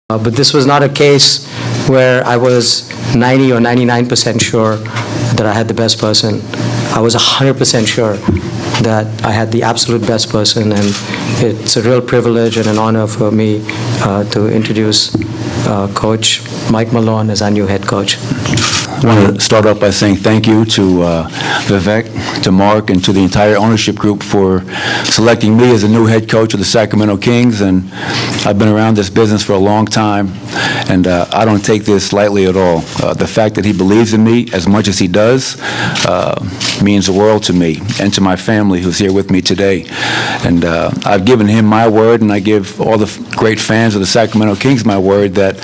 But this was not a case where I was 90 or 99% sure that I had the best person. I was 100% sure that I had the absolute best person, and it's a real privilege and an honor for me to introduce Coach Mike Malone as our new head coach. I want to start off by saying thank you to Vivek, to Mark, and to the entire ownership group for selecting me as the new head coach of the Sacramento Kings. And I've been around this business for a long time, and I don't take this lightly at all. The fact that he believes in me as much as he does means the world to me and to my family who's here with me today. And I've given him my word, and I give all the great fans of the Sacramento Kings my word that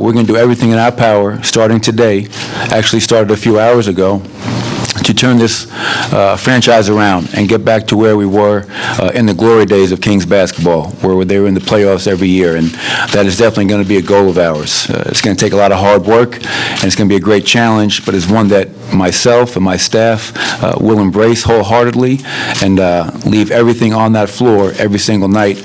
we're going to do everything in our power starting today. Actually started a few hours ago, to turn this franchise around and get back to where we were in the glory days of Kings basketball, where they were in the playoffs every year. And that is definitely going to be a goal of ours. It's going to take a lot of hard work, and it's going to be a great challenge, but it's one that myself and my staff will embrace wholeheartedly and leave everything on that floor every single night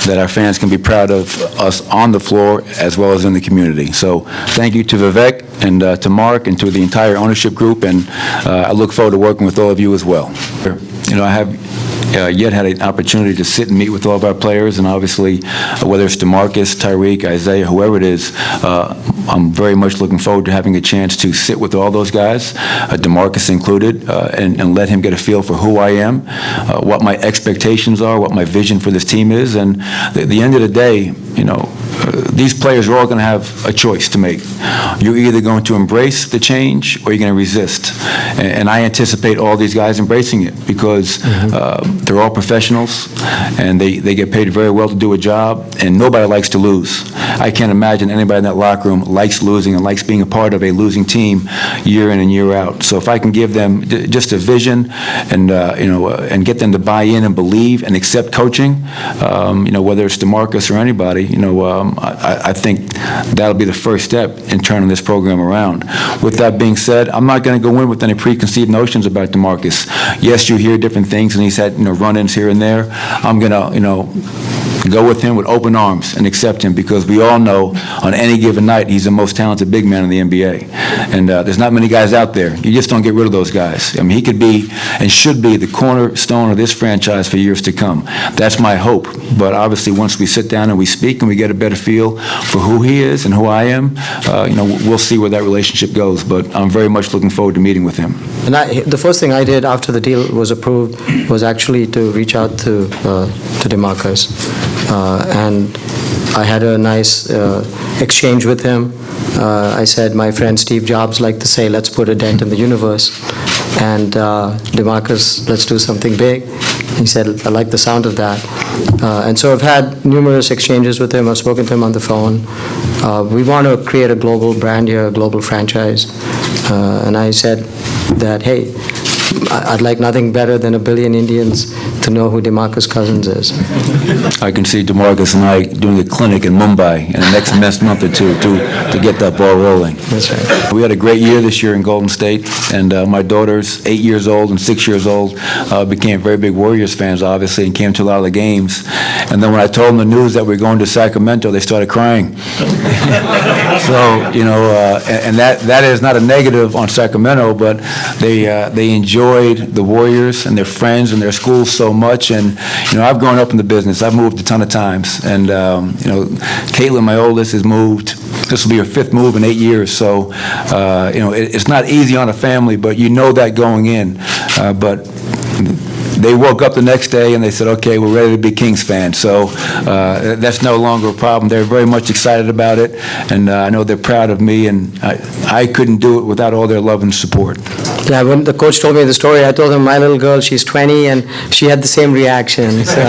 that our fans can be proud of us on the floor as well as in the community. So thank you to Vivek and to Mark and to the entire ownership group, and I look forward to working with all of you as well. You know, I have yet had an opportunity to sit and meet with all of our players, and obviously, whether it's DeMarcus, Tyreek, Isaiah, whoever it is, I'm very much looking forward to having a chance to sit with all those guys, DeMarcus included, and let him get a feel for who I am, what my expectations are, what my vision for this team is, and at the end of the day, you know, these players are all going to have a choice to make. You're either going to embrace the change or you're going to resist. And I anticipate all these guys embracing it because they're all professionals and they get paid very well to do a job, and nobody likes to lose. I can't imagine anybody in that locker room likes losing and likes being a part of a losing team year in and year out. So if I can give them just a vision and and get them to buy in and believe and accept coaching, whether it's DeMarcus or anybody, I think that'll be the first step in turning this program around. With that being said, I'm not going to go in with any preconceived notions about DeMarcus. Yes, you hear different things, and he's had run-ins here and there. I'm going to go with him with open arms and accept him because we all know on any given night he's the most talented big man in the NBA. And there's not many guys out there. You just don't get rid of those guys. I mean, he could be and should be the cornerstone of this franchise for years to come. That's my hope. But obviously, once we sit down and we speak and we get a better feel for who he is and who I am, we'll see where that relationship goes. But I'm very much looking forward to meeting with him. And the first thing I did after the deal was approved was actually to reach out to DeMarcus. And I had a nice exchange with him. I said, my friend Steve Jobs liked to say, let's put a dent in the universe. And DeMarcus, let's do something big. He said, I like the sound of that. And so I've had numerous exchanges with him. I've spoken to him on the phone. We want to create a global brand here, a global franchise. And I said that, hey, I'd like nothing better than 1 billion Indians to know who DeMarcus Cousins is. I can see DeMarcus and I doing a clinic in Mumbai in the next month or two to get that ball rolling. That's right. We had a great year this year in Golden State, and my daughters, 8 years old and 6 years old, became very big Warriors fans, obviously, and came to a lot of the games. And then when I told them the news that we're going to Sacramento, they started crying. So, and that is not a negative on Sacramento, but they enjoyed the Warriors and their friends and their schools so much. And I've grown up in the business. I've moved a ton of times, and Caitlin, my oldest, has moved. This will be her 5th move in 8 years. So it's not easy on a family, but you know that going in. But they woke up the next day and they said, okay, we're ready to be Kings fans. So that's no longer a problem. They're very much excited about it, and I know they're proud of me, and I couldn't do it without all their love and support. Yeah, when the coach told me the story, I told him my little girl, she's 20, and she had the same reaction. So.